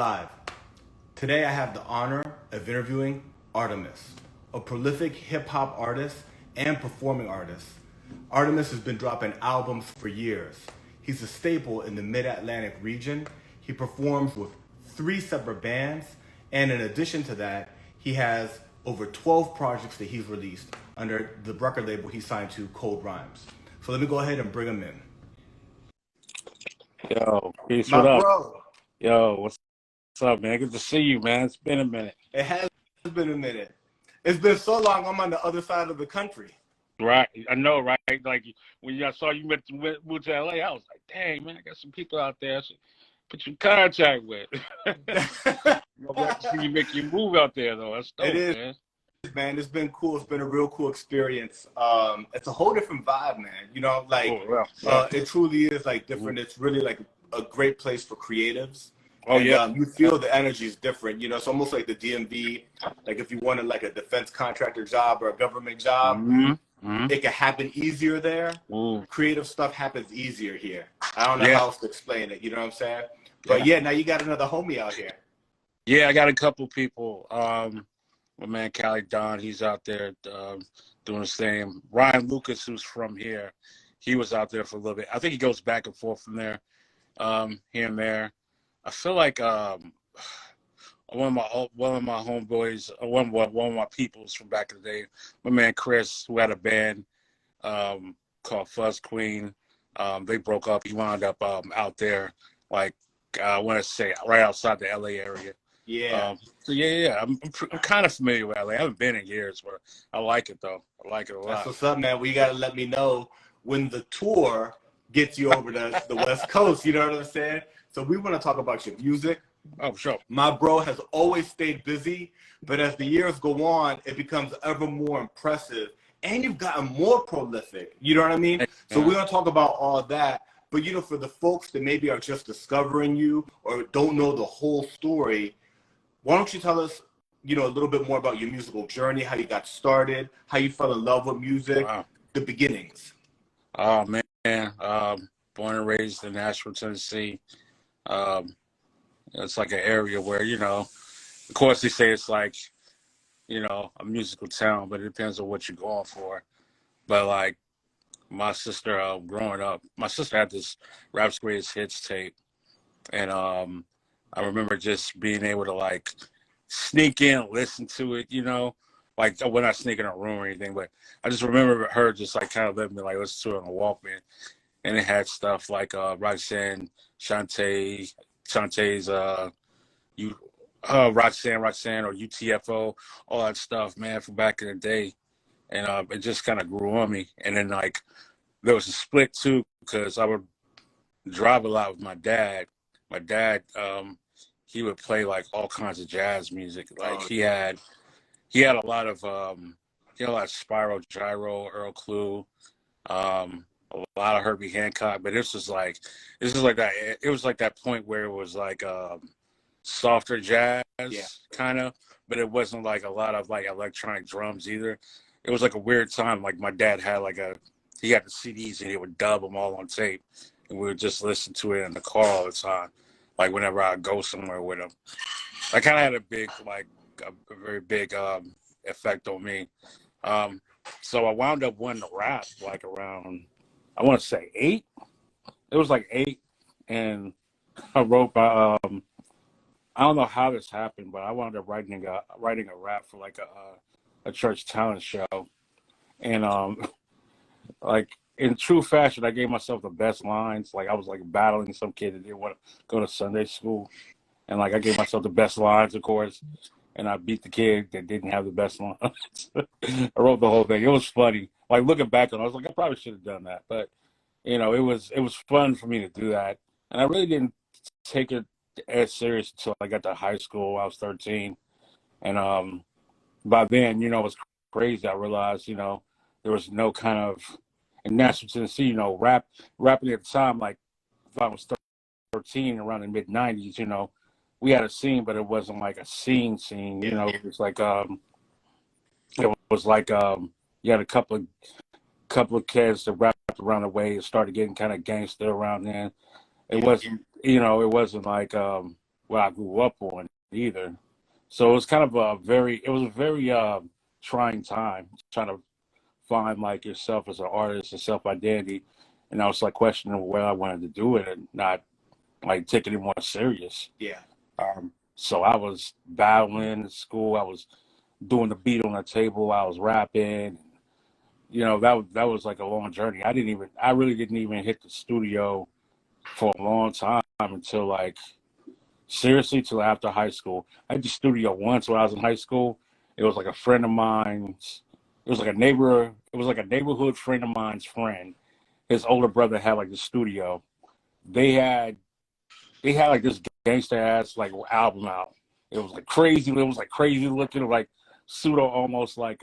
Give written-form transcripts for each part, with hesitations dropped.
live. Today I have the honor of interviewing Ardamus, a prolific hip hop artist and performing artist. Ardamus has been dropping albums for years. He's a staple in the Mid-Atlantic region. He performs with 3 separate bands, and in addition to that, he has over 12 projects that he's released under the record label he signed to, Cold Rhymes. So let me go ahead and bring him in. Yo, peace, My what up? bro, Yo, what's up, man? Good to see you, man. It's been a minute. it has been a minute. It's been so long, I'm on the other side of the country. Right, I know, right? Like, when I saw you moved to LA, I was like, dang, man, I got some people out there I should put you in contact with. I'm glad to see you make your move out there, though. That's dope, It is, man. It's been cool. It's been a real cool experience. It's a whole different vibe, man. You know, like, Oh, yeah. it truly is like different. It's really like a great place for creatives. Oh, And yeah. you feel the energy is different. You know, it's almost like the DMV. Like if you wanted like a defense contractor job or a government job, it can happen easier there. Creative stuff happens easier here. I don't know how else to explain it. You know what I'm saying? But yeah, now you got another homie out here. Yeah, I got a couple people. My man Cali Don, he's out there doing his thing. Ryan Lucas, who's from here, he was out there for a little bit. I think he goes back and forth from there, here and there. I feel like one of my homeboys, one of my peoples from back in the day, my man Chris, who had a band called Fuzz Queen. They broke up. He wound up out there, like I want to say right outside the LA area. Yeah. So I'm kind of familiar with LA. I haven't been in years, but I like it though. I like it a lot. That's what's up, man. Well, you got to let me know when the tour gets you over to the West Coast. You know what I'm saying? So we want to talk about your music. Oh, sure. My bro has always stayed busy, but as the years go on, it becomes ever more impressive. And you've gotten more prolific. You know what I mean? Yeah. So we're going to talk about all that. But, you know, for the folks that maybe are just discovering you or don't know the whole story, why don't you tell us, you know, a little bit more about your musical journey, how you got started, how you fell in love with music, the beginnings. Oh, man. Born and raised in Nashville, Tennessee. It's like an area where, you know, of course they say it's like, you know, a musical town, but it depends on what you're going for. But like my sister, growing up, my sister had this Rap's Greatest Hits tape. And I remember just being able to like sneak in, listen to it, you know, like we're not sneaking in a room or anything, but I just remember her just like kind of letting me like listen to it on the Walkman. And it had stuff like Roxanne, Shantae's Roxanne or UTFO, all that stuff, man, from back in the day. And it just kind of grew on me. And then like there was a split too, because I would drive a lot with my dad. My dad, he would play like all kinds of jazz music. Like he had a lot of Spyro Gyro, Earl Clue, a lot of Herbie Hancock, but this was like that. It was like that point where it was like softer jazz kind of, but it wasn't like a lot of like electronic drums either. It was like a weird time. Like my dad had he had the CDs and he would dub them all on tape, and we would just listen to it in the car all the time. Like whenever I go somewhere with him, I kind of had a very big effect on me. So I wound up wanting to rap like around, I want to say 8. It was like 8, and I wrote I don't know how this happened, but I wound up writing a rap for like a church talent show, and like in true fashion, I gave myself the best lines. Like I was like battling some kid that didn't want to go to Sunday school, and like I gave myself the best lines, of course, and I beat the kid that didn't have the best lines. I wrote the whole thing. It was funny. Like looking back on it, I was like, I probably should have done that, but you know, it was fun for me to do that, and I really didn't take it as serious until I got to high school. I was 13, and by then, you know, it was crazy. I realized, you know, there was no kind of in Nashville, Tennessee, you know, rapping at the time. Like if I was 13, around the mid '90s, you know, we had a scene, but it wasn't like a scene. You know, it was like you had a couple of kids that rapped around the way. It started getting kind of gangster around then. It wasn't, you know, it wasn't like what I grew up on either. So it was kind of it was a very trying time trying to find like yourself as an artist and self identity. And I was like questioning where I wanted to do it and not like take it more serious. Yeah. So I was battling in school. I was doing the beat on the table. I was rapping. You know, that was like a long journey. I really didn't even hit the studio for a long time until like seriously till after high school. I had the studio once when I was in high school. It was like a friend of mine's. It was like a neighbor. It was like a neighborhood friend of mine's friend. His older brother had like the studio. They had like this gangster ass like album out. It was like crazy. It was like crazy looking, like pseudo, almost like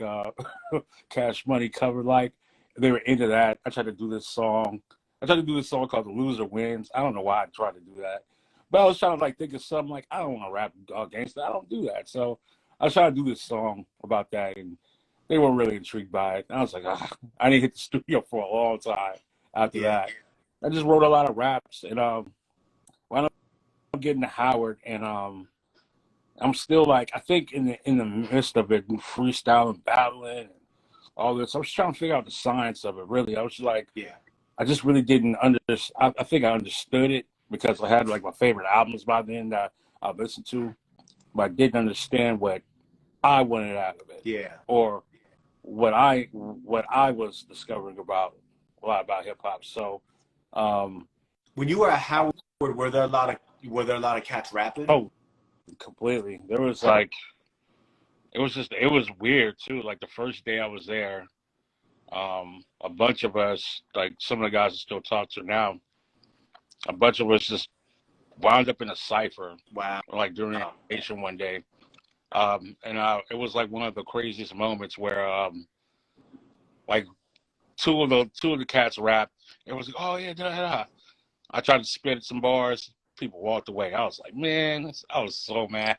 Cash Money cover. Like they were into that. I tried to do this song. I tried to do this song called "The Loser Wins." I don't know why I tried to do that, but I was trying to like think of something like I don't want to rap gangster. I don't do that. So I was trying to do this song about that, and they were really intrigued by it. And I was like, I didn't hit the studio for a long time after that. I just wrote a lot of raps, and wound up getting to Howard, and I'm still like I think in the midst of it, freestyling, battling, and all this. I was trying to figure out the science of it. Really, I was like, Yeah. I just really didn't understand. I think I understood it because I had like my favorite albums by then that I listened to, but I didn't understand what I wanted out of it, Yeah. or what I was discovering about a lot about hip hop. So, um, When you were at Howard, were there a lot of cats rapping? oh, completely. There was like it was weird too. Like the first day I was there, a bunch of us, like some of the guys I still talk to now, a bunch of us just wound up in a cipher, Wow. like during the animation one day. And it was like one of the craziest moments where, like two of the cats rapped. It was like, oh yeah, da, da, da. I tried to spit some bars. People walked away. I was like, man, I was so mad.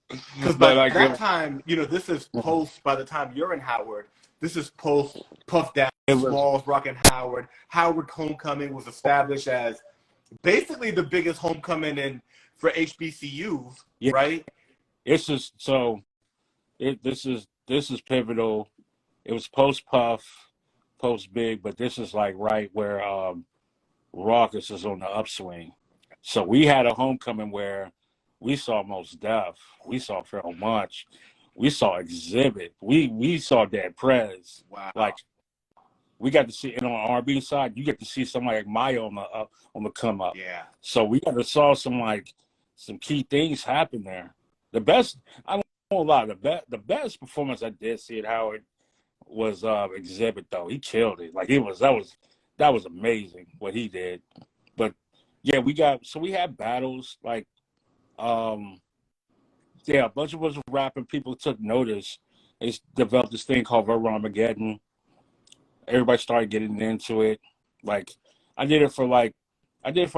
Because But by like, that time, this is post, by the time you're in Howard, this is post Puff Daddy, it was, Smalls, Rockin' Howard. Howard Homecoming was established as basically the biggest homecoming for HBCUs, yeah, right? it's just so this is pivotal. It was post Puff, post Big, but this is like right where Raucus is on the upswing. So we had a homecoming where we saw Most Def, we saw Pharrell Munch, we saw Exhibit, we saw Dead Prez. Wow. Like we got to see, and on the R&B side, you get to see somebody like Maya on the come up. Yeah. So we got to saw some key things happen there. The best, I won't lie, the best performance I did see at Howard was Exhibit though. He killed it. Like that was amazing what he did. But yeah, we had battles like yeah, a bunch of us were rapping. People took notice. They developed this thing called Verbal Armageddon. Everybody started getting into it. Like I did it for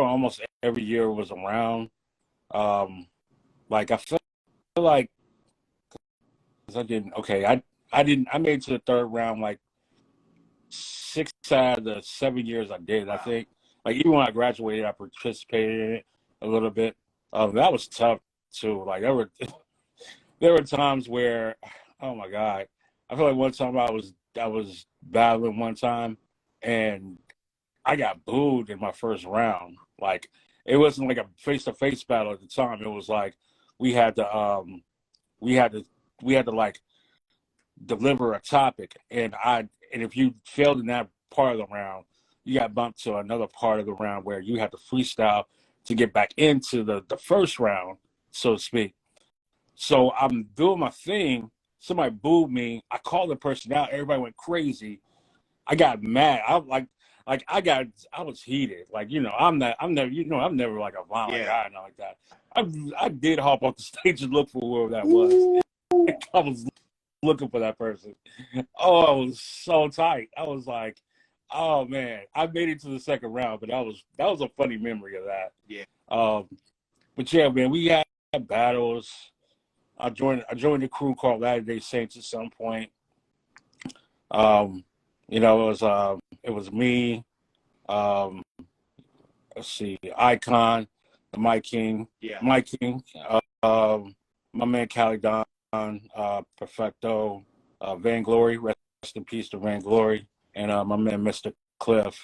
almost every year it was around. Like I feel like 'cause I didn't okay, I made it to the third round like 6 out of the 7 years I did, I think. Like even when I graduated, I participated in it a little bit. That was tough too. Like there were times where, oh my God, I feel like one time I was battling one time, and I got booed in my first round. Like it wasn't like a face to face battle at the time. It was like we had to we had to we had to like deliver a topic, and if you failed in that part of the round, you got bumped to another part of the round where you had to freestyle to get back into the first round, so to speak. So I'm doing my thing. Somebody booed me. I called the person out. Everybody went crazy. I got mad. I was heated. Like, I'm never, I'm never like a violent guy and like that. I did hop off the stage and look for whoever that was. I was looking for that person. Oh, I was so tight. I was like, oh man, I made it to the second round, but that was a funny memory of that. Yeah. But yeah, man, we had battles. I joined a crew called Latter Day Saints at some point. It was me. Um, let's see, Icon, Mike King, Yeah. Mike King, my man Cali Don, Perfecto, Vainglory, rest in peace to Vainglory, and my man Mr. Cliff.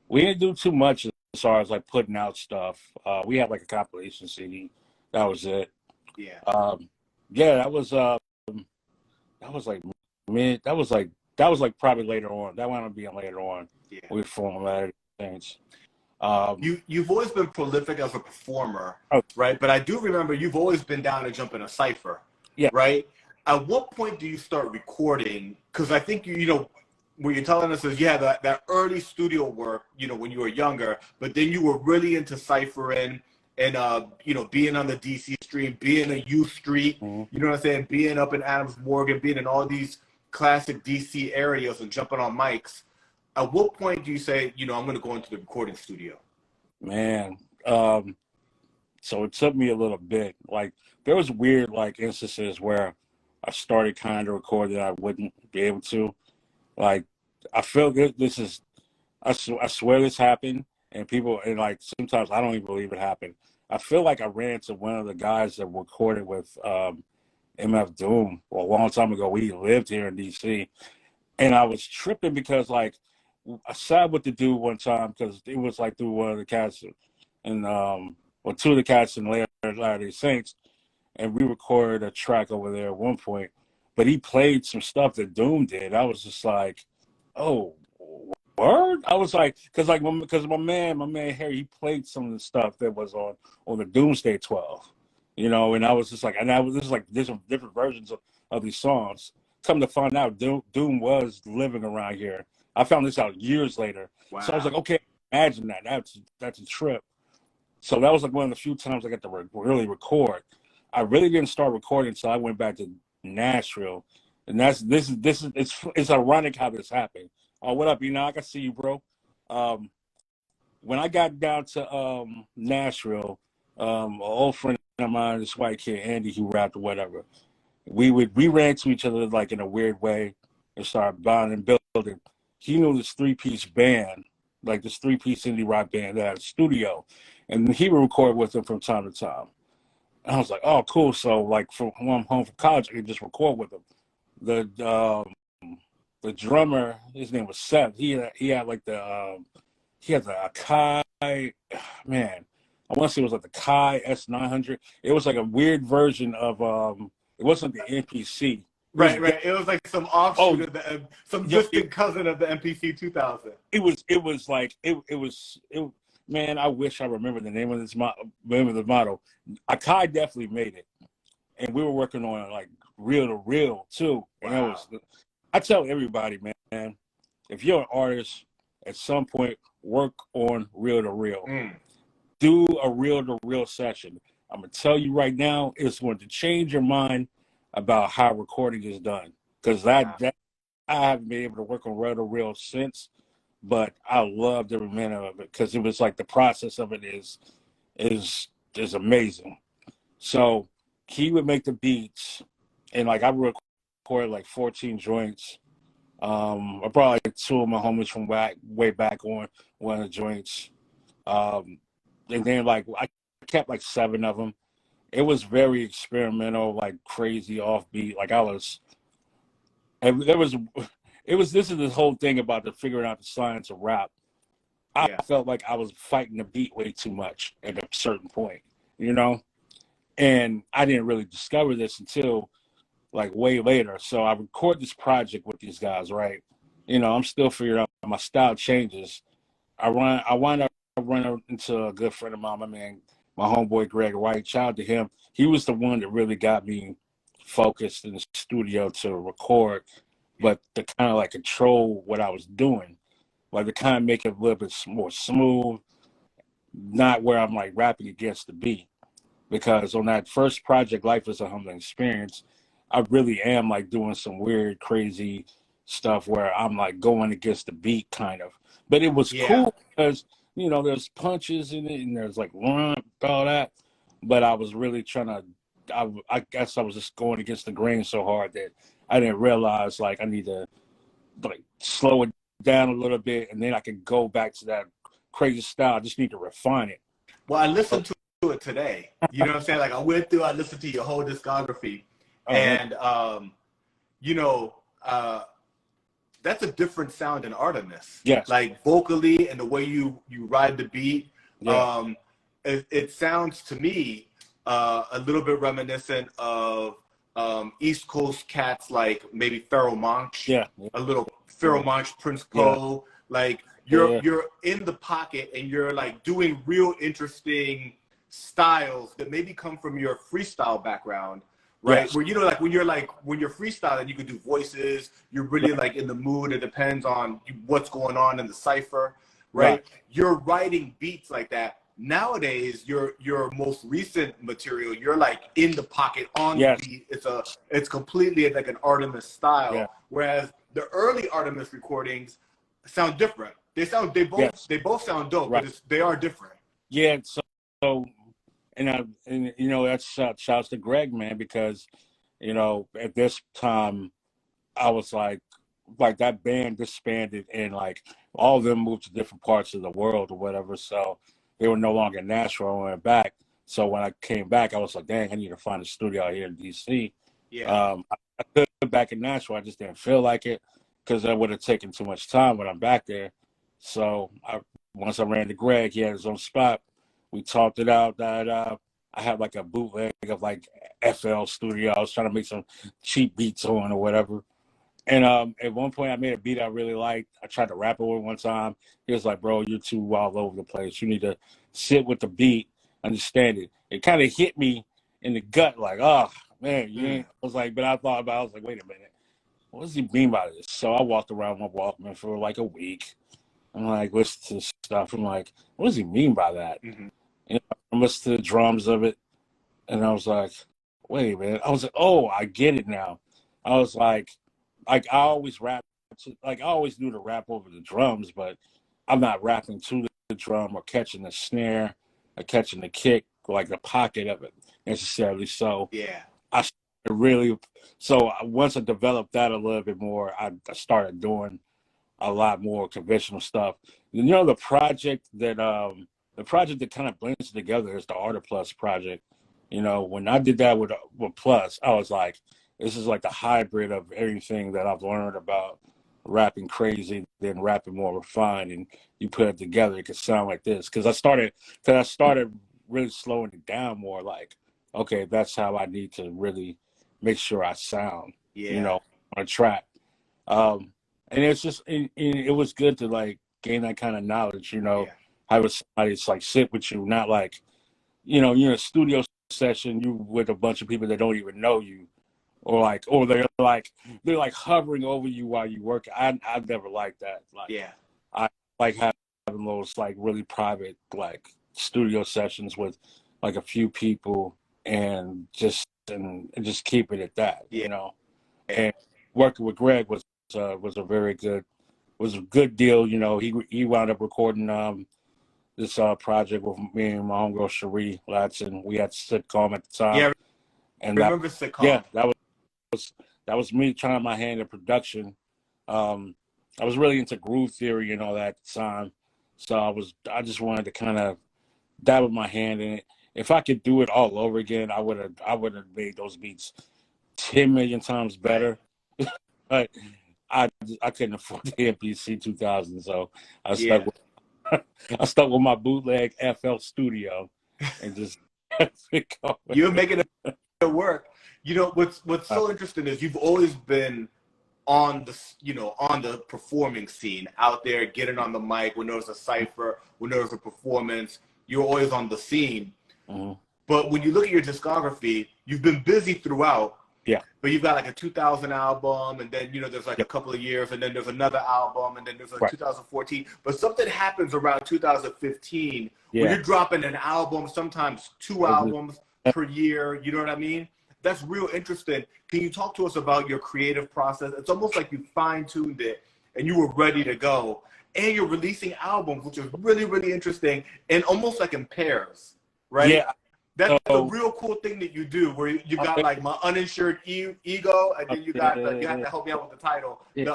We didn't do too much as far as like putting out stuff. We had like a compilation CD. That was it. Yeah. Yeah, that was like mid. That was like probably later on. That wound up being later on. Yeah. We formatted things. You've always been prolific as a performer, Oh, right? But I do remember you've always been down to jump in a cipher, yeah. right? At what point do you start recording? Because I think you know what you're telling us is you had that early studio work, you know, when you were younger, but then you were really into ciphering and you know, being on the DC stream, being a U Street, Mm-hmm. you know what I'm saying, being up in Adams Morgan, being in all these classic DC areas and jumping on mics. At what point do you say, you know, I'm going to go into the recording studio? Man, so it took me a little bit. Like there was weird like instances where I started kind of recording that I wouldn't be able to. Like I feel good. This is I swear this happened, and people and like sometimes I don't even believe it happened. I feel like I ran into one of the guys that recorded with MF Doom a long time ago. We lived here in DC, and I was tripping because like I sat with the dude one time because it was like through one of the cats and well, two of the cats in Latter-day Saints, and we recorded a track over there at one point. But he played some stuff that Doom did. I was just like, oh, word. I was like, because my man Harry, he played some of the stuff that was on the Doomsday 12, you know, and I was just like, and I was this is like different versions of these songs. Come to find out, Doom was living around here. I found this out years later. So I was Wow. like, okay, imagine that. That's a trip. So that was like one of the few times I got to really record. I really didn't start recording until I went back to Nashville, and it's ironic how this happened. Oh, what up, Enoch? I see you, bro. When I got down to Nashville, an old friend of mine, this white kid Andy, who rapped or whatever, we ran to each other like in a weird way and started bonding and building. He knew this 3-piece band, like this 3-piece indie rock band that had a studio, and he would record with them from time to time. And I was like, oh, cool. So like when I'm home from college, I could just record with them. The drummer, his name was Seth. He had like he had the Akai, man. I want to say it was like the Kai S900. It was like a weird version of it wasn't the NPC. It was Right. It was like some oh offshoot of the, some yo, distant cousin of the MPC 2000. it was like it. Man, I wish I remember the name of name of the model. Akai definitely made it, and we were working on like reel to reel too. And that Wow. was, I tell everybody, man, if you're an artist, at some point work on reel to reel. Mm. Do a reel to reel session. I'm gonna tell you right now, it's going to change your mind about how recording is done. Because Wow. that I haven't been able to work on reel to reel since, but I loved every minute of it because it was like the process of it is amazing. So he would make the beats, and like I recorded like 14 joints. I brought like two of my homies from way back on one of the joints. And then like I kept like 7 of them. It was very experimental, like crazy offbeat. Like I was, and there was, it was. This is the whole thing about the figuring out the science of rap. I Yeah. felt like I was fighting the beat way too much at a certain point, you know. And I didn't really discover this until like way later. So I record this project with these guys, right? You know, I'm still figuring out my style changes. I wind up running into a good friend of mine, my homeboy Greg White. Shout out to him. He was the one that really got me focused in the studio to record, but to kind of like control what I was doing, like to kind of make it a little bit more smooth, not where I'm like rapping against the beat. Because on that first project, Life is a Humbling Experience, I really am like doing some weird, crazy stuff where I'm like going against the beat kind of. But it was Yeah. cool because, you know, there's punches in it and there's like run, all that. But I was really trying to, I guess I was just going against the grain so hard that I didn't realize like I need to like slow it down a little bit and then I can go back to that crazy style. I just need to refine it. Well, I listened to it today. You know what I'm saying? Like I listened to your whole discography, and you know, that's a different sound in Artemis. Yes. Like vocally and the way you ride the beat. Yeah. It sounds to me a little bit reminiscent of East Coast cats like maybe Pharoah Monch, Yeah. a little Pharoah Monch, Prince Poe. Like you're in the pocket and you're like doing real interesting styles that maybe come from your freestyle background, right? Yes. Where like when you're freestyling, you can do voices. You're really like in the mood. It depends on what's going on in the cipher, right? You're writing beats like that. Nowadays, your most recent material, you're like in the pocket on the beat. It's completely like an Artemis style. Yeah. Whereas the early Artemis recordings sound different. They both sound dope, but they are different. Yeah. So and you know, that's shouts to Greg, man, because you know at this time I was like that band disbanded and like all of them moved to different parts of the world or whatever. So they were no longer in Nashville. I went back. So when I came back, I was like, dang, I need to find a studio out here in DC. Yeah. I could get back in Nashville. I just didn't feel like it because that would have taken too much time when I'm back there. So once I ran to Greg, he had his own spot. We talked it out that I had like a bootleg of like FL Studio. I was trying to make some cheap beats on or whatever. And at one point, I made a beat I really liked. I tried to rap over it one time. He was like, bro, you're too all over the place. You need to sit with the beat, understand it. It kind of hit me in the gut like, oh, man. You ain't. I was like, but I thought about it. I was like, wait a minute. What does he mean by this? So I walked around my Walkman for like a week. I'm like, listening to stuff. I'm like, what does he mean by that? Mm-hmm. And I listened to the drums of it. And I was like, wait a minute. I was like, oh, I get it now. I was like I always rap, like I always knew to rap over the drums, but I'm not rapping to the drum or catching the snare or catching the kick, like the pocket of it necessarily. So yeah, I really, so once I developed that a little bit more, I started doing a lot more conventional stuff. You know, the project that kind of blends together is the Ardamus project. You know, when I did that with Plus, I was like, this is like the hybrid of everything that I've learned about rapping crazy, then rapping more refined, and you put it together, it could sound like this. Because I started really slowing it down more. Like, okay, that's how I need to really make sure I sound, you know, on a track. And it's just it was good to like gain that kind of knowledge, you know, have somebody just like sit with you, not like, you know, you're in a studio session, you with a bunch of people that don't even know you. Or they're like hovering over you while you work. I've never liked that. Like, I like having those like really private like studio sessions with like a few people and just keep it at that. You know, and working with Greg was a good deal. You know, he wound up recording this project with me and my homegirl Cherie Latson. We had Sitcom at the time. Yeah, and remember Sitcom? Yeah, that was me trying my hand at production. I was really into groove theory and all that at the time. So I just wanted to kind of dabble my hand in it. If I could do it all over again, I would have made those beats 10 million times better. But I couldn't afford the MPC 2000, so I stuck with my bootleg FL Studio and just you're making it work. You know what's so interesting is you've always been on the performing scene, out there getting on the mic when there was a cipher, when there was a performance. You're always on the scene. Mm-hmm. But when you look at your discography, you've been busy throughout. Yeah. But you've got like a 2000 album, and then there's like a couple of years, and then there's another album, and then there's like 2014. But something happens around 2015 when you're dropping an album, sometimes two albums per year. You know what I mean? That's real interesting. Can you talk to us about your creative process? It's almost like you fine-tuned it and you were ready to go. And you're releasing albums, which is really, really interesting, and almost like in pairs, right? Yeah. That's a real cool thing that you do, where you got like My Uninsured Ego, and then you got you have to help me out with the title. You're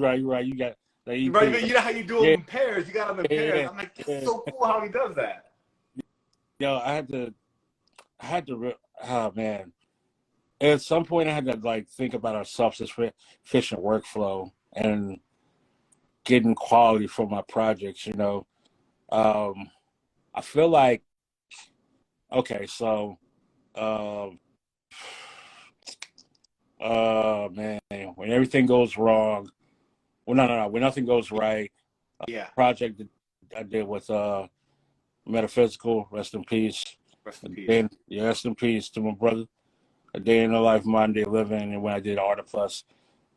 right. You got right, you know how you do them in pairs. You got them in pairs. I'm like, it's so cool how he does that. oh man. At some point I had to like think about a self-sufficient workflow and getting quality for my projects. Um, I feel like, okay, so, um, man, when everything goes wrong, well, no, when nothing goes right, Yeah. project that I did with Metaphysical, rest in peace. Rest in peace. Then, yeah, rest in peace to my brother. A Day in the Life, Modern Day Living, and when I did Ardamus,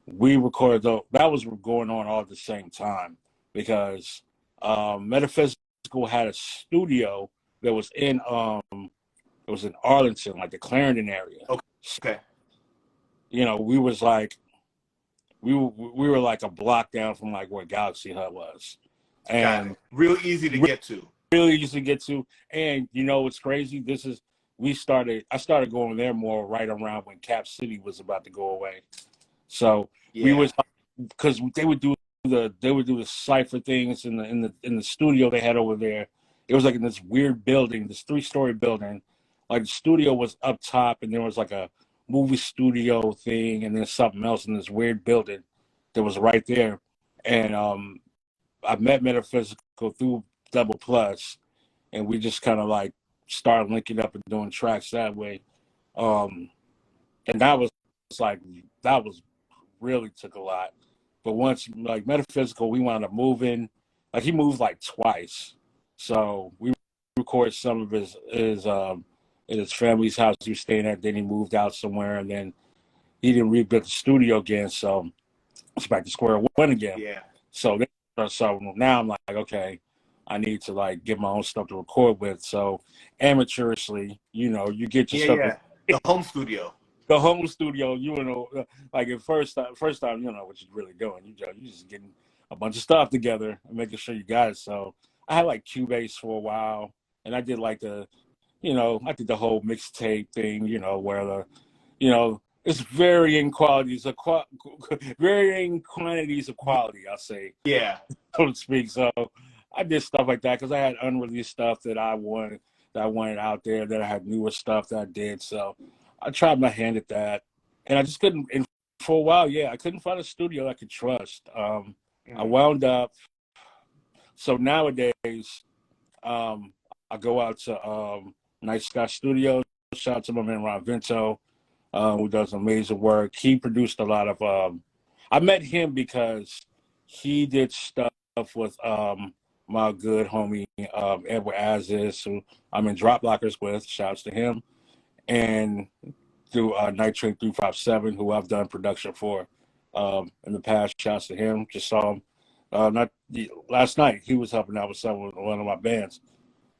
we recorded that was going on all at the same time because Metaphysical had a studio that was in it was in Arlington, like the Clarendon area. Okay. We was like we were like a block down from like where Galaxy Hut was, Got and it. Real easy to get to. really easy to get to. And what's crazy? I started going there more right around when Cap City was about to go away. So we was, because they would do the cipher things in the studio they had over there. It was like in this weird building, this 3-story building. Like the studio was up top, and there was like a movie studio thing, and then something else in this weird building that was right there. And I met Metaphysical through Double Plus, and we just kind of like started linking up and doing tracks that way. And that was really took a lot. But once like Metaphysical, we wound up moving. Like he moved like twice, so we recorded some of his in his family's house he was staying at. Then he moved out somewhere, and then he didn't rebuild the studio again. So it's back to square one again. Yeah. So now I'm like, okay, I need to like get my own stuff to record with. So amateurishly, you get your stuff. Yeah. The home studio. The home studio, like at first time, you know what you're really doing. You're just getting a bunch of stuff together and making sure you got it. So I had like Cubase for a while, and I did like I did the whole mixtape thing, where it's varying qualities of varying quantities of quality, I'll say. Yeah. So to speak. So I did stuff like that because I had unreleased stuff that I wanted out there, that I had newer stuff that I did. So I tried my hand at that, and I just couldn't. And for a while, I couldn't find a studio I could trust. I wound up. So nowadays, I go out to Night Sky Studios. Shout out to my man Ron Vento, who does amazing work. He produced a lot of. I met him because he did stuff with my good homie Edward Aziz, who I'm in Drop Lockers with. Shouts to him. And through Night Train 357, who I've done production for in the past. Shouts to him. Just saw him last night. He was helping out with one of my bands.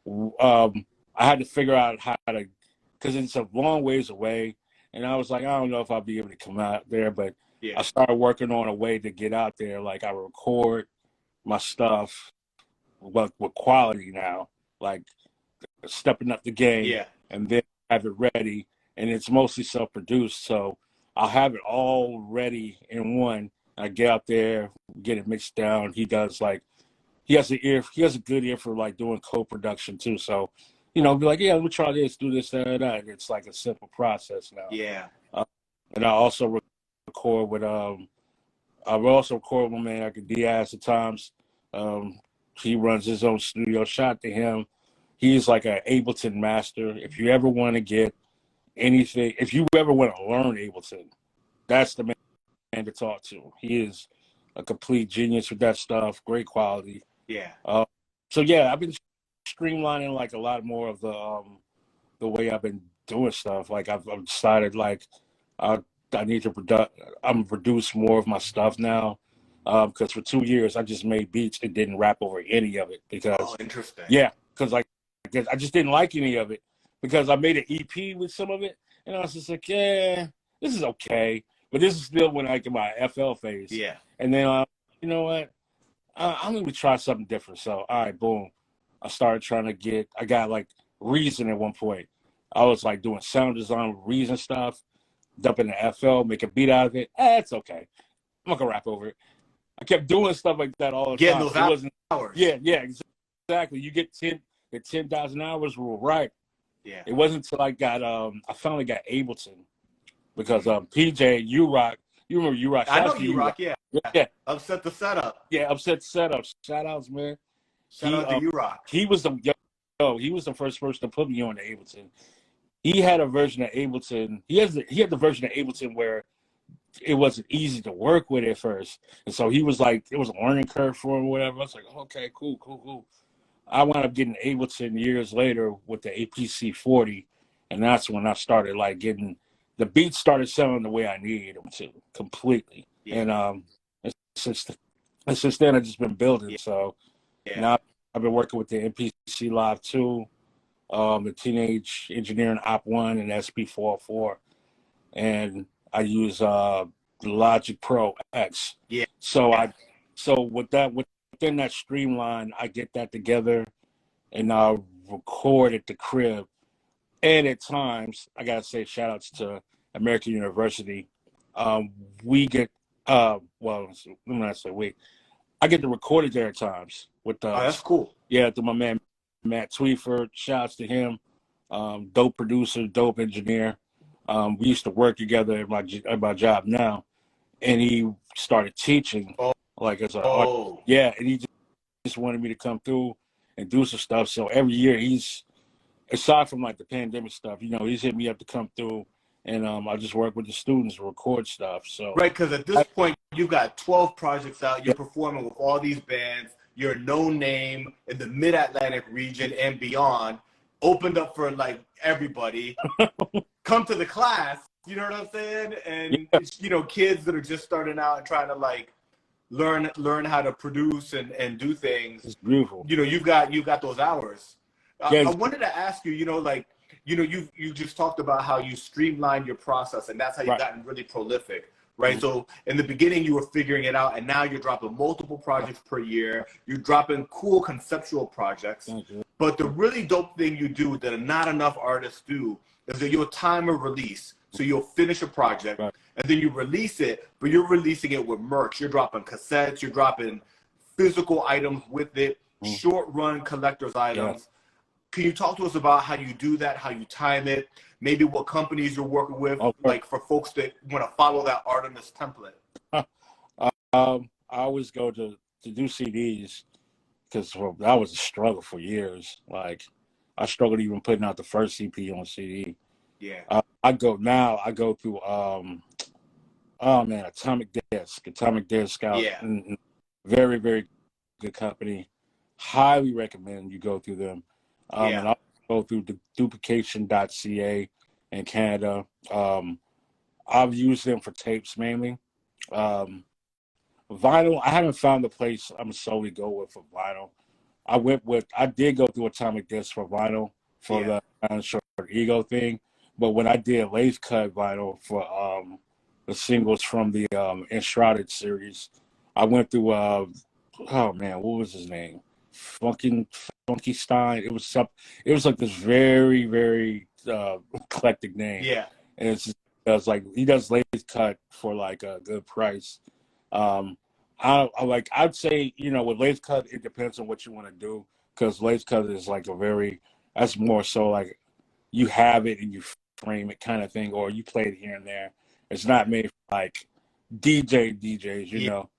I had to figure out how to, because it's a long ways away, and I was like, I don't know if I'll be able to come out there, but I started working on a way to get out there. Like I record my stuff, but with quality now, like stepping up the game, and then have it ready, and it's mostly self-produced, so I'll have it all ready in one. I get out there, get it mixed down. He has a good ear for like doing co-production too, so be like, let me try this, do this, that. It's like a simple process now. And I also record with my man like Diaz at times. He runs his own studio. Shout to him. He's like an Ableton master. If you ever want to get anything, if you ever want to learn Ableton, that's the man to talk to. He is a complete genius with that stuff. Great quality. So I've been streamlining like a lot more of the way I've been doing stuff. Like I've decided like I need to produce more of my stuff now. Because for 2 years I just made beats and didn't rap over any of it because interesting. Because like I just didn't like any of it because I made an EP with some of it, and I was just like, this is okay, but this is still when like in my FL phase. And then you know what? I'm gonna try something different. So all right, boom. I started trying to I got like Reason at one point. I was like doing sound design with Reason stuff, dumping the FL, make a beat out of it. It's okay. I'm not gonna rap over it. I kept doing stuff like that all the time. Getting those hours. Yeah, exactly. You get the 10,000 hours rule, right? Yeah. It wasn't until I finally got Ableton because PJ U-Rock, you remember U-Rock? I Shout know out to you, U-Rock. Rock. Yeah. Yeah, Upset the setup. yeah, Upset Setups. Shout outs, man. Shout out to you, Rock. He was he was the first person to put me on the Ableton. He had a version of Ableton. He had the version of Ableton where it wasn't easy to work with at first. And so he was like, it was a learning curve for him or whatever. I was like, okay, cool. I wound up getting Ableton years later with the APC 40. And that's when I started like getting, the beats started sounding the way I needed them to completely. Yeah. And since, since then I've just been building. Yeah. So Yeah. now I've been working with the MPC Live 2, the Teenage Engineering Op 1 and SP404. And I use the Logic Pro X. Yeah. So within that streamline, I get that together and I record at the crib. And at times, I gotta say shout outs to American University. We get let me not say we. I get to record it there at times with Oh, that's cool. Yeah, to my man Matt Tweeford. Shout outs to him. Dope producer, dope engineer. We used to work together at my job now, and he started teaching like as a and he just wanted me to come through and do some stuff. So every year he's, aside from like the pandemic stuff, he's hit me up to come through, and I just work with the students to record stuff. So right, because at this point you got 12 projects out. You're performing with all these bands. You're a known name in the Mid-Atlantic region and beyond. Opened up for like everybody. Come to the class, you know what I'm saying? And kids that are just starting out and trying to like learn how to produce and do things. It's beautiful. You've got those hours. Yes. I wanted to ask you, you just talked about how you streamlined your process, and that's how you've gotten really prolific. Right. Mm-hmm. So in the beginning you were figuring it out, and now you're dropping multiple projects per year. You're dropping cool conceptual projects. Mm-hmm. But the really dope thing you do that not enough artists do is that you'll time a release. So you'll finish a project and then you release it, but you're releasing it with merch. You're dropping cassettes, you're dropping physical items with it, short run collector's items. Can you talk to us about how you do that, how you time it, maybe what companies you're working with, like for folks that want to follow that Ardamus template? I always go to do CDs because that was a struggle for years. Like I struggled even putting out the first EP on CD. Yeah. I go through Atomic Disc out. Yeah. Very, very good company. Highly recommend you go through them. And I'll go through the duplication.ca in Canada. I've used them for tapes mainly. Vinyl, I haven't found the place I'm solely go with for vinyl. I did go through Atomic Disc for vinyl for the Short Ego thing, but when I did lathe cut vinyl for the singles from the Enshrouded series, I went through what was his name? Funky Stein. It was like this very, very eclectic name. Yeah. And it's like he does lathe cut for like a good price. I'd say, with lathe cut, it depends on what you want to do, because lathe cut is like that's more so like you have it and you frame it kind of thing, or you play it here and there. It's not made for like DJs, you know.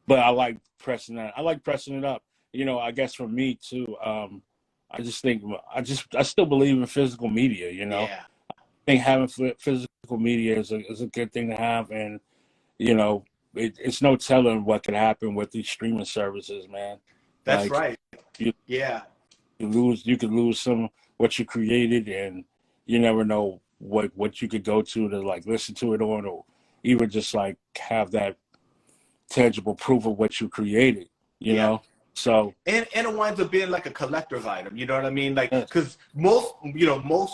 But I like pressing that. I like pressing it up. I guess for me too, I just think I still believe in physical media, I think having physical media is a good thing to have, and it's no telling what could happen with these streaming services, man. That's right. You could lose some what you created, and you never know what you could go to like listen to it on, or even just like have that tangible proof of what you created, you know. So and it winds up being like a collector's item, you know what I mean? Like, because most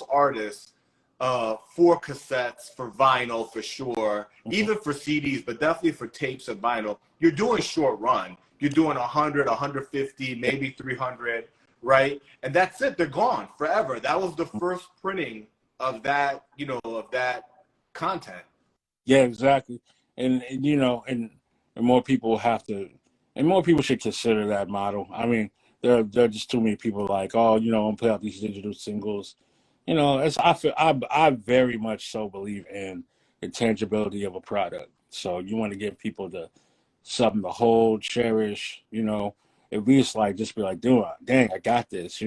artists for cassettes, for vinyl, for sure, even for CDs, but definitely for tapes and vinyl, you're doing short run. You're doing 100, 150, maybe 300, right? And that's it. They're gone forever. That was the first printing of that, of that content. Yeah, exactly. And more people should consider that model. I mean, there are just too many people like, oh, I'm put out these digital singles. I very much so believe in the tangibility of a product. So you want to give people something to hold, cherish, at least like just be like, dude, dang, I got this,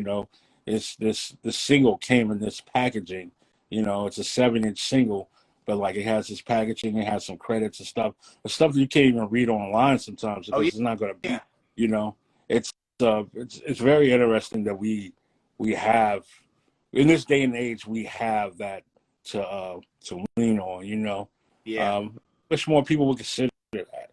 this single came in this packaging, it's a 7-inch single, but like it has this packaging, it has some credits and stuff, but stuff that you can't even read online sometimes Oh because it's not going to yeah, be, it's it's very interesting that we have in this day and age we have that to lean on, yeah, wish more people would consider that.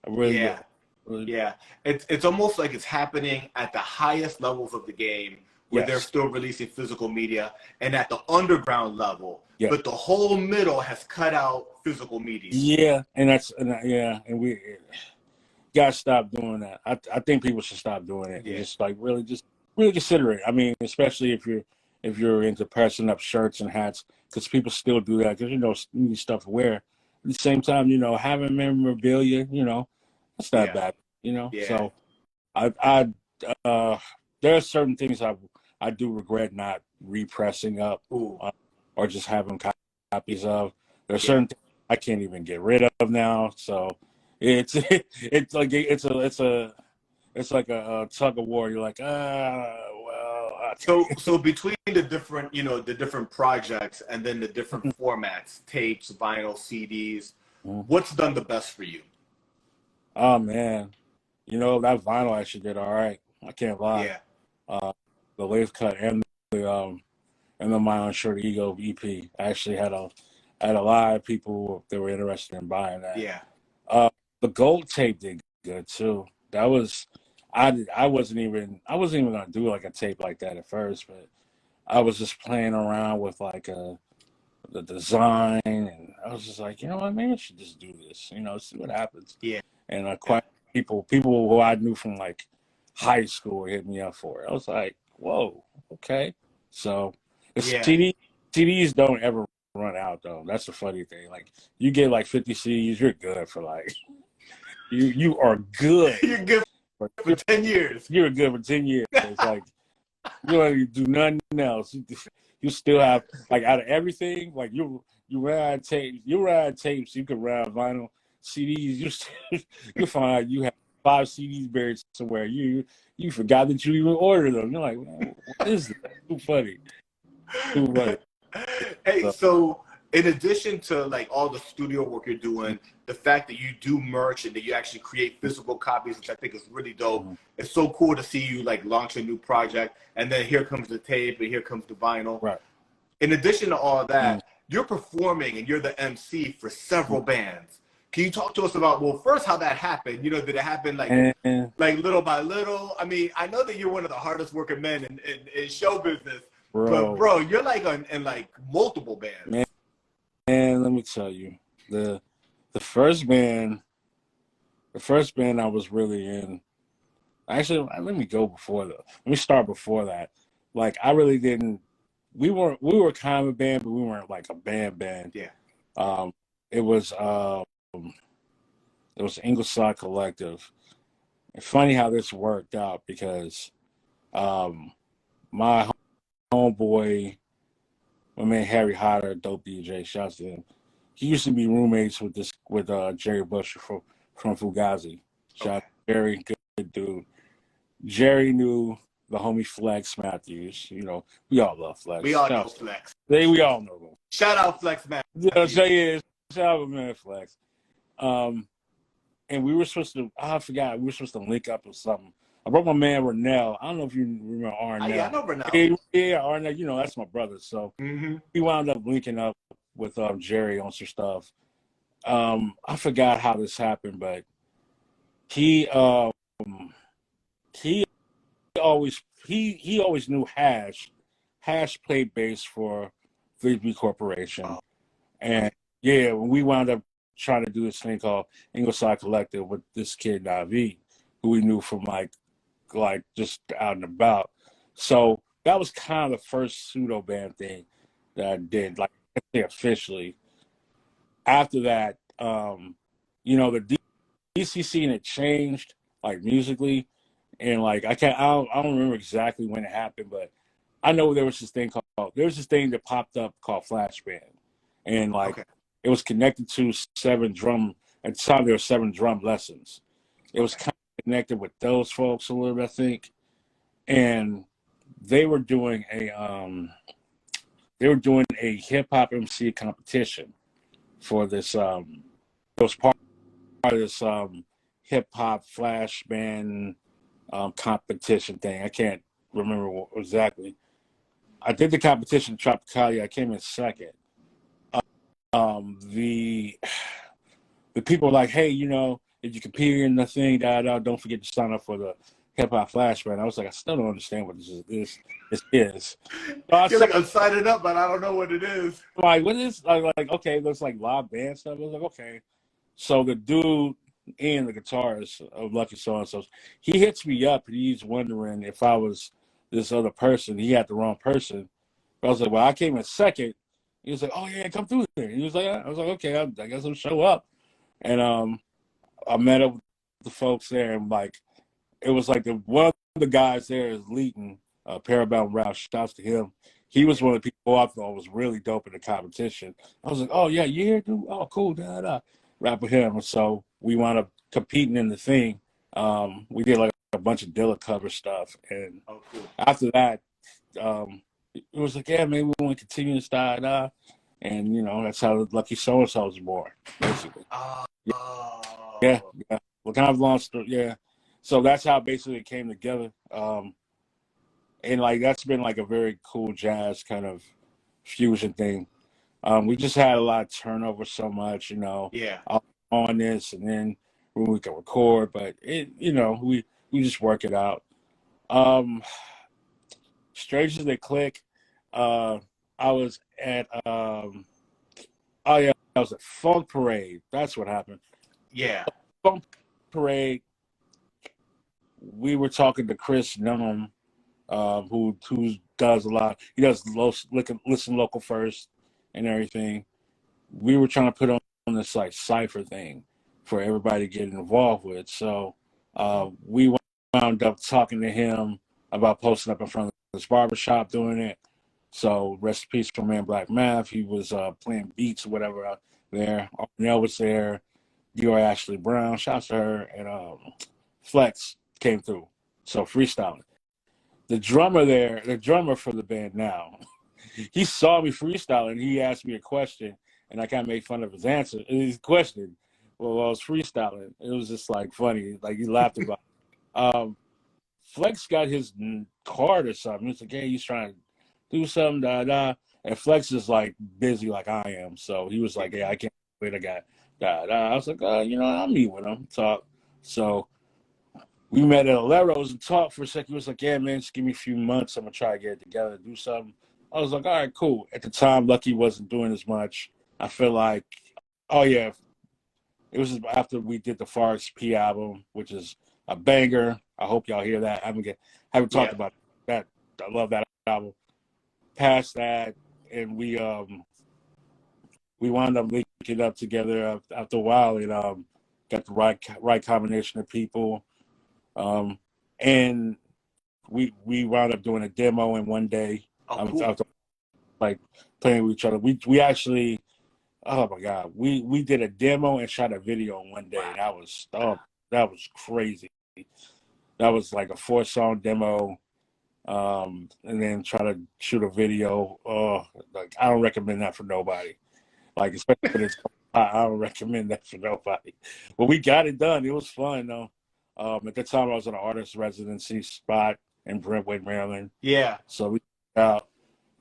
I really yeah. do. Really, Yeah, it's almost like it's happening at the highest levels of the game where they're yes, still releasing physical media, and at the underground level, yeah, but the whole middle has cut out physical media. yeah, and we gotta stop doing that. I think people should stop doing it and Yeah, just really consider it. I mean, especially if you're into pressing up shirts and hats, because people still do that because you need stuff to wear. At the same time, having memorabilia, that's not yeah, bad. yeah. So I there are certain things I do regret not repressing up, Ooh, uh, or just having copies of. There are yeah. certain things I can't even get rid of now. So it's it's like a tug of war. You're like, well, So okay. so between the different, the different projects and then the different formats, tapes, vinyl, CDs, what's done the best for you? Oh man, that vinyl actually did all right. I can't lie. Yeah, Uh, the lathe cut and the My Unsure Ego EP. I actually had a lot of people that were interested in buying that. yeah, Uh, the gold tape did good too. That was I wasn't even gonna do like a tape like that at first, but I was just playing around with like the design, and I was just like, you know what, maybe I should just do this, see what happens. yeah, And yeah, quite people who I knew from like high school hit me up for it. I was like, whoa, okay. So the yeah. CDs don't ever run out though. That's the funny thing. Like you get like 50 CDs, you're good for like you are good. You're good for 10 years. You're good for 10 years. Like you don't do nothing else. You still have like out of everything. Like you ride tapes. You ride tapes. You can ride vinyl CDs. You find out you have 5 CDs buried somewhere. You forgot that you even ordered them. You're like, man, what is this? Too funny. Too funny. Hey, So, so in addition to like all the studio work you're doing, the fact that you do merch and that you actually create physical copies, which I think is really dope. It's so cool to see you like launch a new project, and then here comes the tape, and here comes the vinyl. right. In addition to all Mm, that, you're performing and you're the MC for several bands. Can you talk to us about, well, first how that happened? Did it happen and like little by little? I mean, I know that you're one of the hardest working men in show business, but bro, bro, you're like in like multiple bands. man, man, let me tell you, the the first band, the first band I was really in. Actually, let me go before that. Let me start before that. Like, I really didn't. We were kind of a band, but we weren't like a band. Yeah. Um, it was Ingleside Collective. It's funny how this worked out because um, my homeboy, my man Harry Hodder, dope DJ, shouts to him. He used to be roommates with Jerry Busher from Fugazi. Shout out Okay. to Jerry, good dude. Jerry knew the homie Flex Matthews. We all love Flex. We all know Flex. We all know him. Shout out Flex So Matthews. yeah, shout out man Flex. And we were supposed to. I forgot. We were supposed to link up or something. I brought my man Renell. I don't know if you remember Yeah, I Arnell. know Bernal. Yeah, Arnell. That's my brother. So Mm-hmm. we wound up linking up with Jerry on some stuff. I forgot how this happened, but he he he always knew Hash. Hash played bass for 3B Corporation, Oh, and yeah, when we wound up trying to do this thing called Ingleside Collective with this kid Navi, who we knew from like just out and about. So that was kind of the first pseudo band thing that I did, like officially. After that, the DC scene had changed, like musically, And like I don't remember exactly when it happened, but I know there was this thing that popped up called Flash Band, and like Okay. it was connected to seven drum. At the time, there were seven drum lessons. It was Okay. kind of connected with those folks a little bit, I think, and they were doing a hip hop MC competition for this. It was part of this hip hop flash band competition thing. I can't remember exactly. I did the competition Tropicalia. I came in second. The people were like, hey, if you compete in the thing, don't forget to sign up for the hip hop flash band. I was like, I still don't understand what this is. So I You're saw like, I'm signing up, but I don't know what it is. like, what is like? Okay, looks like live band stuff. I was like, okay. So the dude and the guitarist of Lucky So and So, he hits me up and he's wondering if I was this other person. He had the wrong person. But I was like, well, I came in second. He was like, oh yeah, come through there. He was like, I was like, okay, I guess I'll show up. And I met up with the folks there, and like it was like one of the guys there is leading Parabellum Ralph. Shouts to him. He was Yeah. one of the people I thought was really dope in the competition. I was like, oh yeah, you here, dude? Oh cool, da da. Rap with him. So we wound up competing in the thing. We did like a bunch of Dilla cover stuff, and Oh, cool. after that, it was like, yeah, maybe we want to continue this da da. And that's how Lucky So and So was born, basically. Yeah, Oh. yeah. Well, kind of long story. Yeah. So that's how basically it came together. And like that's been like a very cool jazz kind of fusion thing. We just had a lot of turnover so much, Yeah. on this, and then when we can record, but we just work it out. Um, Strange as they click. Uh, I was at oh yeah, I was at Funk Parade. That's what happened. Yeah. Funk Parade. We were talking to Chris Nunham, who does a lot. He does listen local first and everything. We were trying to put on this like cipher thing for everybody to get involved with. So we wound up talking to him about posting up in front of this barbershop doing it. So rest in peace for Man Black Math. He was playing beats or whatever out there. Arnell was there. Dior Ashley Brown, shouts to her, and Flex came through. So freestyling. The drummer for the band now, he saw me freestyling. He asked me a question, and I kind of made fun of his answer. His question, well, I was freestyling. It was just like funny. Like he laughed about it. Flex got his card or something. He's like, hey, he's trying to do something, da da. And Flex is like busy like I am. So he was like, hey, I can't wait. I got da da. I was like, I'll meet with him, talk. So we met at Alero's and talked for a second. He was like, yeah, man, just give me a few months. I'm going to try to get it together, do something. I was like, all right, cool. At the time, Lucky wasn't doing as much. I feel like, oh, yeah, it was after we did the Forest P album, which is a banger. I hope y'all hear that. I haven't talked Yeah. about that. I love that album. Past that, and we wound up linking up together after a while, and got the right combination of people. And we wound up doing a demo in one day. Oh, cool. After, like playing with each other. We actually, oh my god, we did a demo and shot a video in one day. Wow. That was crazy. That was like a 4-song demo, and then try to shoot a video. Oh, like I don't recommend that for nobody. Like especially when it's I don't recommend that for nobody. But we got it done. It was fun though. At the time, I was in an artist residency spot in Brentwood, Maryland. Yeah. So we out.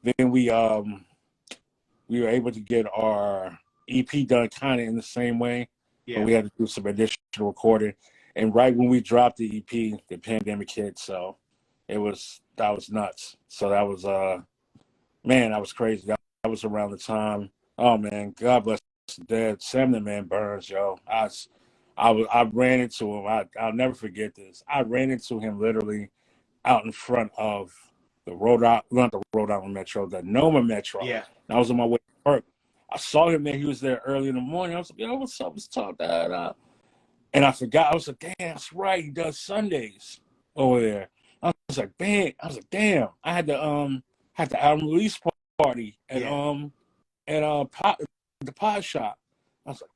Then we were able to get our EP done kind of in the same way, but Yeah. we had to do some additional recording. And right when we dropped the EP, the pandemic hit. So that was nuts. So that was man, that was crazy. That was around the time. Oh man, God bless the dead. Sam the Man Burns, yo. I ran into him. I'll never forget this. I ran into him literally out in front of not the Rhode Island Metro, the Noma Metro. Yeah. And I was on my way to work. I saw him there. He was there early in the morning. I was like, yo, what's up? Let's talk that. And I forgot. I was like, damn, that's right. He does Sundays. over there. I was like, damn. I had the album release party at Yeah. the pot shop. I was like,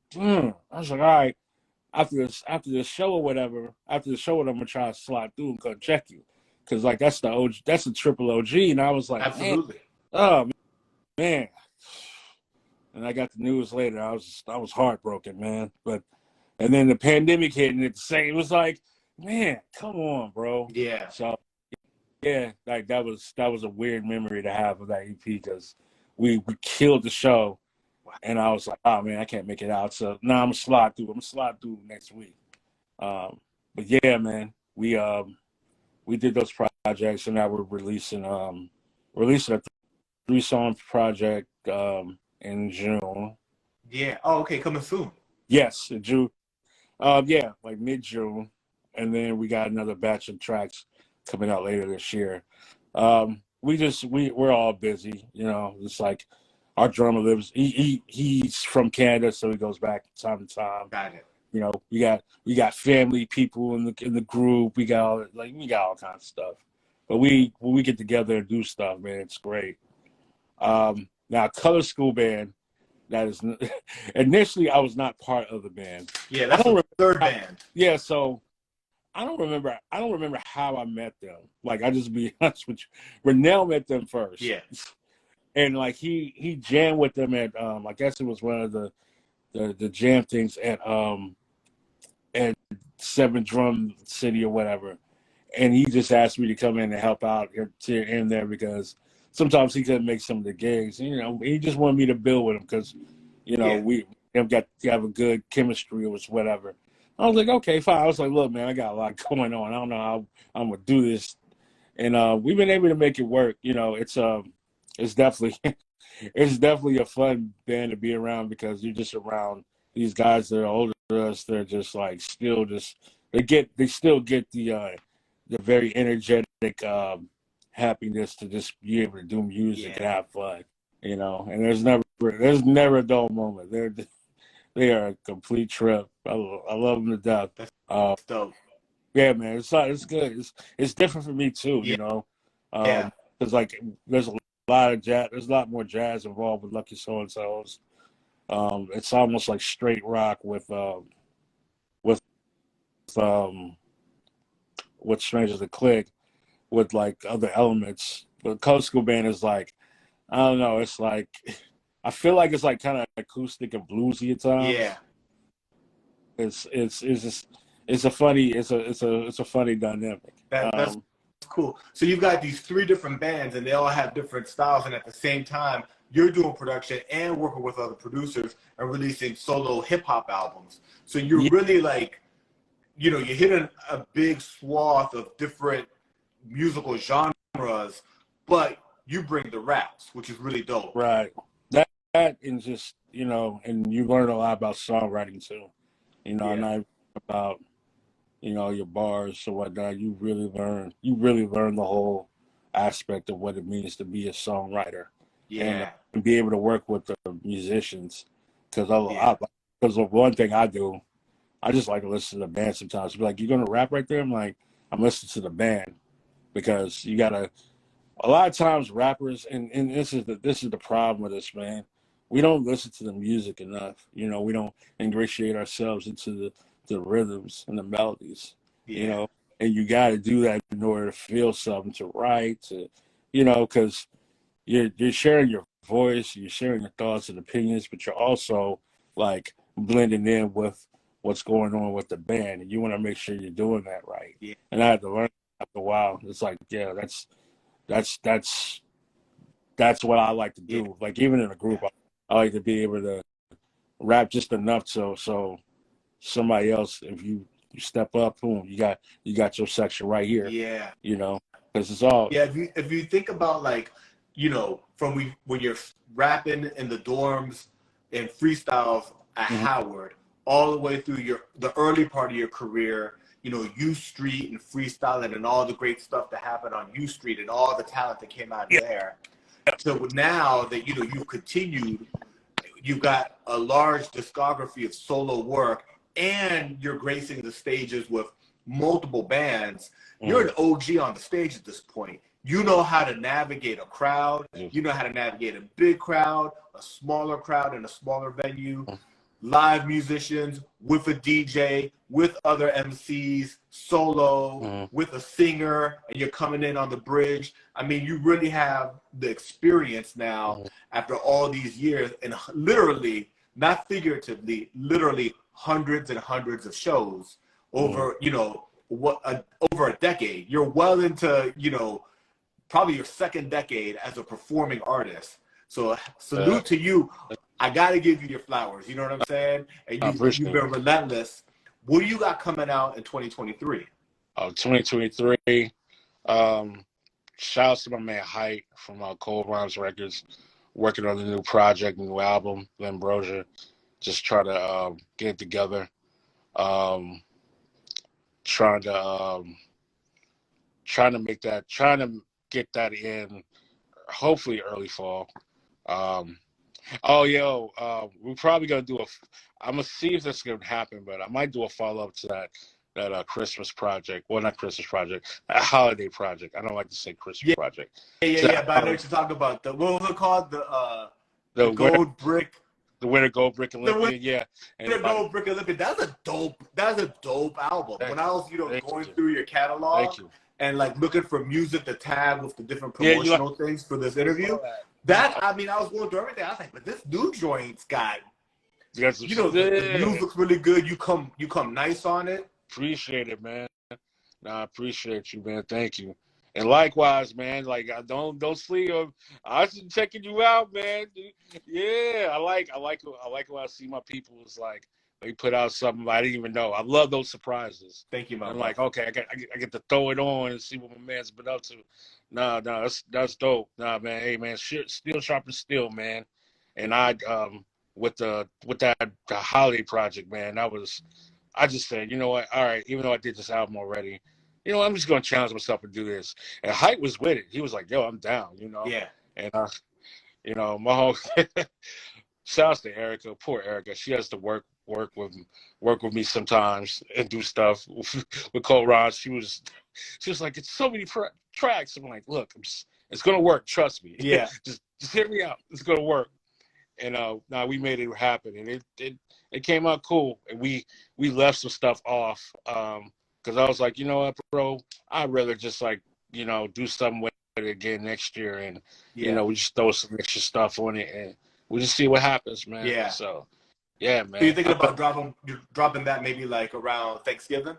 I was like, all right. After the show or whatever, I'm gonna try to slide through and come check you, because like that's the OG, that's the triple OG. And I was like, man, Absolutely. oh man. And I got the news later. I was heartbroken, man. But and then the pandemic hit, and it was like, man, come on, bro. Yeah. So yeah, like that was a weird memory to have of that EP, because we killed the show, and I was like, oh man, I can't make it out. So now I'm gonna slide through. I'm gonna slide through next week. But yeah, man, we did those projects, and now we're releasing a 3-song project in June. Yeah. Oh, okay. Coming soon. Yes, in June. Yeah, like mid-June, and then we got another batch of tracks coming out later this year. We're all busy, you know. It's like our drummer lives. He's from Canada, so he goes back time to time. Got it. You know, we got family people in the group. We got all kinds of stuff. But when we get together and do stuff, man, it's great. Now, Color School Band. That is initially I was not part of the band. Yeah, that's the third band. Yeah, so I don't remember how I met them. Like, I just be honest with you. Renell met them first. Yeah. And like he jammed with them at I guess it was one of the jam things at Seven Drum City or whatever. And he just asked me to come in and help out here and there, because sometimes he couldn't make some of the gigs. You know, he just wanted me to build with him, because, you know, we have got to have a good chemistry or whatever. I was like, okay, fine. I was like, look, man, I got a lot going on. I don't know how I'm gonna do this, and we've been able to make it work. You know, it's definitely it's definitely a fun band to be around, because you're just around these guys that are older than us. They're just like they still get the very energetic happiness to just be able to do music and have fun, you know. And there's never a dull moment. They are a complete trip. I love them to death. That's dope. Yeah, man, it's good. It's different for me too, you know. Because like there's a lot of jazz. There's a lot more jazz involved with Lucky So and So's. It's almost like straight rock with Strangers to Click, with like other elements. But Color School Band is like, I don't know, it's like, I feel like it's like kind of acoustic and bluesy at times. Yeah. It's a funny dynamic. That's cool. So you've got these 3 different bands, and they all have different styles, and at the same time you're doing production and working with other producers and releasing solo hip-hop albums. So you're really like, you know, you're hitting a big swath of different musical genres, but you bring the raps, which is really dope. Right. That and just, you know, and you learn a lot about songwriting too. You know, not about, you know, your bars or whatnot. You really learn the whole aspect of what it means to be a songwriter. Yeah. And be able to work with the musicians. Because of one thing I do, I just like to listen to the band sometimes. Be like, you're gonna rap right there? I'm like, I'm listening to the band, because you gotta. A lot of times, rappers, and this is the problem with this, man. We don't listen to the music enough. You know, we don't ingratiate ourselves into the rhythms and the melodies. Yeah. You know, and you got to do that in order to feel something, to write, to, you know, because you're sharing your voice, you're sharing your thoughts and opinions, but you're also like blending in with what's going on with the band, and you want to make sure you're doing that right. Yeah. And I had to learn after a while. It's like, yeah, that's what I like to do. Yeah. Like, even in a group, I like to be able to rap just enough so somebody else, if you step up, boom, you got your section right here. Yeah. You know, because it's all. Yeah. If you think about, like, you know, from when you're rapping in the dorms and freestyles at Howard, all the way through the early part of your career, you know, U Street and freestyling and all the great stuff that happened on U Street and all the talent that came out of there. So now that, you know, you've continued, you've got a large discography of solo work, and you're gracing the stages with multiple bands. You're an OG on the stage at this point. You know how to navigate a crowd. You know how to navigate a big crowd, a smaller crowd in a smaller venue, live musicians, with a DJ, with other MCs, solo, with a singer, and you're coming in on the bridge. I mean, you really have the experience now after all these years, and literally, not figuratively, literally hundreds and hundreds of shows over, you know, over a decade. You're well into, you know, probably your second decade as a performing artist. So salute to you. I got to give you your flowers. You know what I'm saying? And you've been relentless. What do you got coming out in 2023? 2023. Shout out to my man Height from Cold Rhymes Records, working on the new project, new album, Ambrosia. Just try to get it together. Trying to get that in, hopefully early fall. We're probably gonna do I'm gonna see if that's gonna happen, but I might do a follow up to that Christmas project. Well, not Christmas project, a holiday project. I don't like to say Christmas project. Yeah. But I know what you're talking about. What was it called? The gold brick. The Winter Gold Brick Olympian, yeah. And the Gold Brick Olympian. That's a dope album. When I was, going through your catalog and like looking for music to tag with the different promotional things for this interview, I was going through everything. I was like, but this new joint's got, the music looks really good. You come nice on it. Appreciate it, man. I appreciate you, man. Thank you. And likewise, man, like I don't sleep. I was checking you out, man. Yeah, I like when I see my people. It's like they put out something I didn't even know. I love those surprises. Thank you, man. I'm like, okay, I get to throw it on and see what my man's been up to. Nah, that's dope. Nah, man, hey, man, steel sharpens steel, man. And I with the holiday project, man, I just said, you know what? All right, even though I did this album already. I'm just going to challenge myself to do this. And Height was with it. He was like, yo, I'm down, Yeah. And, my whole shouts to Erica, poor Erica. She has to work with me sometimes and do stuff with Cold Ron. She was like, it's so many tracks. I'm like, look, it's going to work. Trust me. Yeah. just hear me out. It's going to work. And now we made it happen. And it came out cool. And we left some stuff off. Because I was like, you know what, bro, I'd rather just do something with it again next year. And, we just throw some extra stuff on it and we just see what happens, man. Yeah. So, yeah, man. So you're thinking about dropping that maybe like around Thanksgiving?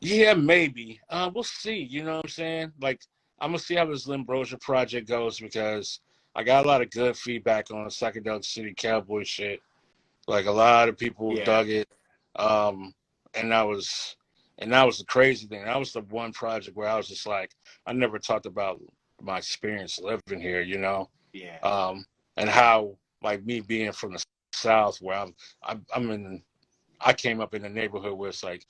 Yeah, maybe. We'll see. You know what I'm saying? Like, I'm going to see how this Ambrosia project goes because I got a lot of good feedback on the Psychedelic City Cowboy shit. Like, a lot of people dug it. And that was the crazy thing. That was the one project where I was just like, I never talked about my experience living here, Yeah. And how, like, me being from the South, where I came up in a neighborhood where it's like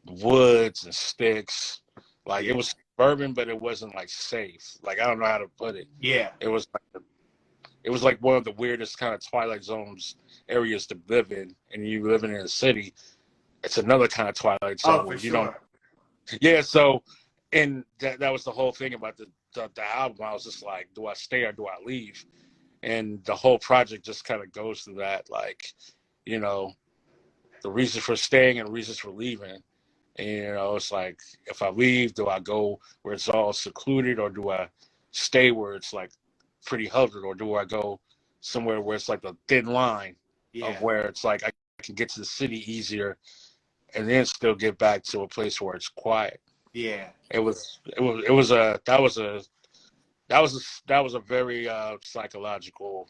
woods and sticks. Like, it was suburban, but it wasn't like safe. Like, I don't know how to put it. Yeah. It was like one of the weirdest kind of Twilight Zones areas to live in, and you living in a city. It's another kind of Twilight Zone where you don't. Yeah, so, and that was the whole thing about the album. I was just like, do I stay or do I leave? And the whole project just kind of goes through that, like, the reasons for staying and reasons for leaving. And, it's like, if I leave, do I go where it's all secluded or do I stay where it's like pretty huddled, or do I go somewhere where it's like a thin line of where it's like I can get to the city easier and then still get back to a place where it's quiet. Yeah. That was a very psychological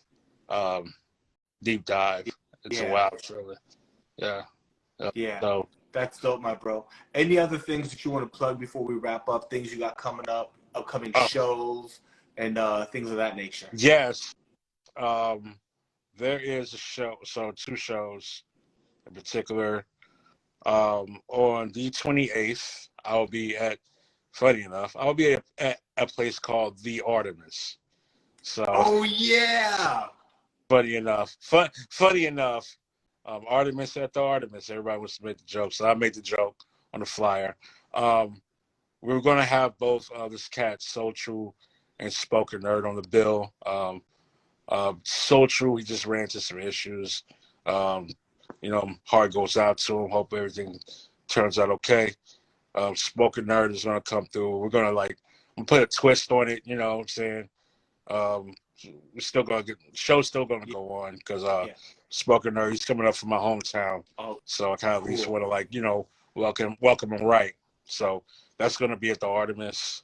deep dive. It's a wild thriller. Yeah. Yeah. So that's dope, my bro. Any other things that you want to plug before we wrap up? Things you got coming up, upcoming shows, and things of that nature. Yes. There is a show, so 2 shows in particular. On the 28th, I'll be at a place called the Ardamus. So. Oh yeah. Funny enough, Artemis at the Artemis. Everybody wants to make the joke, so I made the joke on the flyer. We're gonna have both this cat Soul True and Spoken Nerd on the bill. Soul True, he just ran into some issues. Heart goes out to him. Hope everything turns out okay. Spoken Nerd is gonna come through. We're gonna put a twist on it. You know what I'm saying? We're still gonna show's still gonna go on because Spoken Nerd, he's coming up from my hometown. Oh, so I kind of at least want to welcome him right. So that's gonna be at the Ardamus.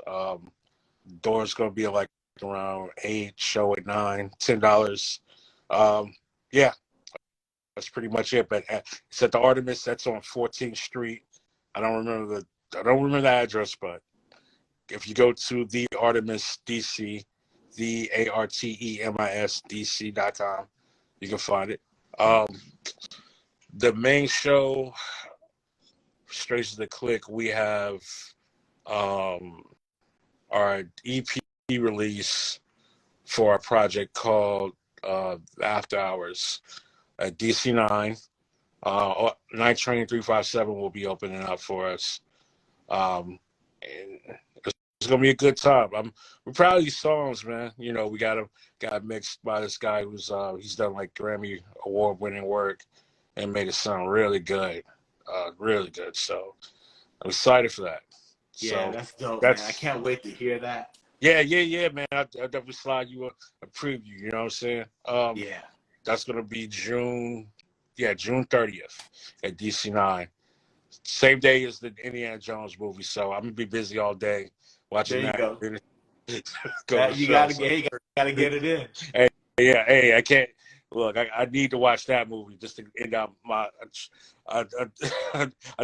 Door's gonna be around 8, show at 9, $10. Yeah, that's pretty much it. But it's at the Ardamus. That's on 14th Street. I don't remember the address, but if you go to the Ardamus DC, the ARTEMISDC.com, you can find it. The main show, straight to the click, we have our EP release for our project called After Hours at DC9. Night Train 357 will be opening up for us. And it's gonna be a good time. We're proud of these songs, man. We got mixed by this guy who's he's done Grammy award winning work and made it sound really good, really good. So I'm excited for that. Yeah, that's dope, man. I can't wait to hear that. Yeah, man. I'll definitely slide you a preview. You know what I'm saying? Yeah, that's gonna be June 30th at DC9. Same day as the Indiana Jones movie, so I'm gonna be busy all day watching that. There you go. You gotta get it in. Hey, I can't look. I need to watch that movie just to end up my a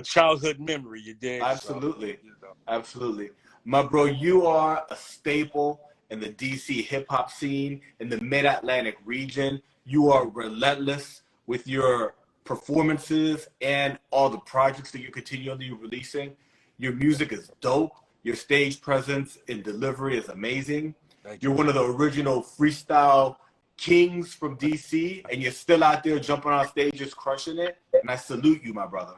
childhood memory. You did Absolutely, absolutely, my bro. You are a staple in the DC hip hop scene in the Mid Atlantic region. You are relentless with your performances and all the projects that you're continually releasing. Your music is dope. Your stage presence and delivery is amazing. You're one of the original freestyle kings from DC, and you're still out there jumping on stages, crushing it. And I salute you, my brother.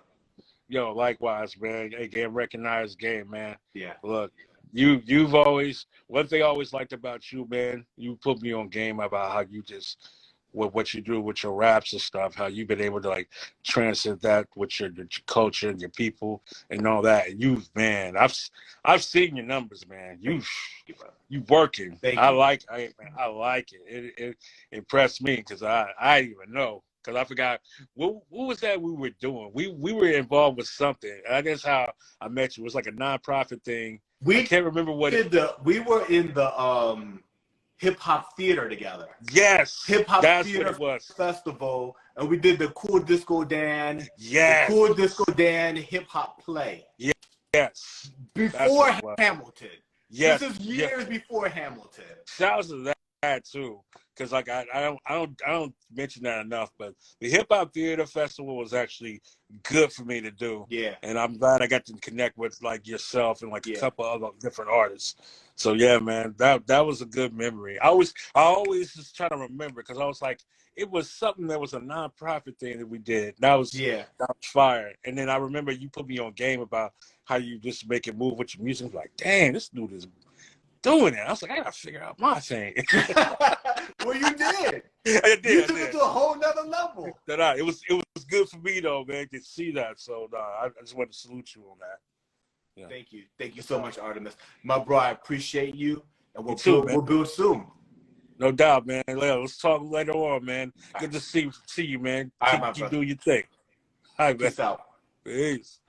Yo, likewise, man. Hey, game recognized game, man. Yeah. Look, you've always, one thing I always liked about you, man, you put me on game about how you just, with what you do with your raps and stuff, how you've been able to transcend that with your culture and your people and all that. And man, I've seen your numbers, man. You working. I like it. It impressed me because I didn't even know, because I forgot what was that we were doing. We were involved with something. And I guess how I met you, it was like a nonprofit thing. I can't remember what we were in the hip hop theater together. Yes, hip hop theater festival, and we did the Cool Disco Dan. Yes, the Cool Disco Dan hip hop play. Yes, before Hamilton. Yes, this is years before Hamilton. Shouts to that too, because I don't mention that enough. But the Hip Hop Theater Festival was actually good for me to do. Yeah, and I'm glad I got to connect with yourself and a couple other different artists. So yeah, man, that was a good memory. I always just try to remember, because I was like, it was something that was a nonprofit thing that we did. That was fire. And then I remember you put me on game about how you just make it move with your music. I was like, dang, this dude is doing it. I was like, I gotta figure out my thing. Well, you did. I did. You took it to a whole nother level. It was good for me though, man, to see that. So I just want to salute you on that. Yeah. Thank you so much, Ardamus. My bro, I appreciate you, and we'll build soon. No doubt, man. Let's talk later on, man. Good to see you, man. Keep do your thing. All right, man. Peace out. Peace.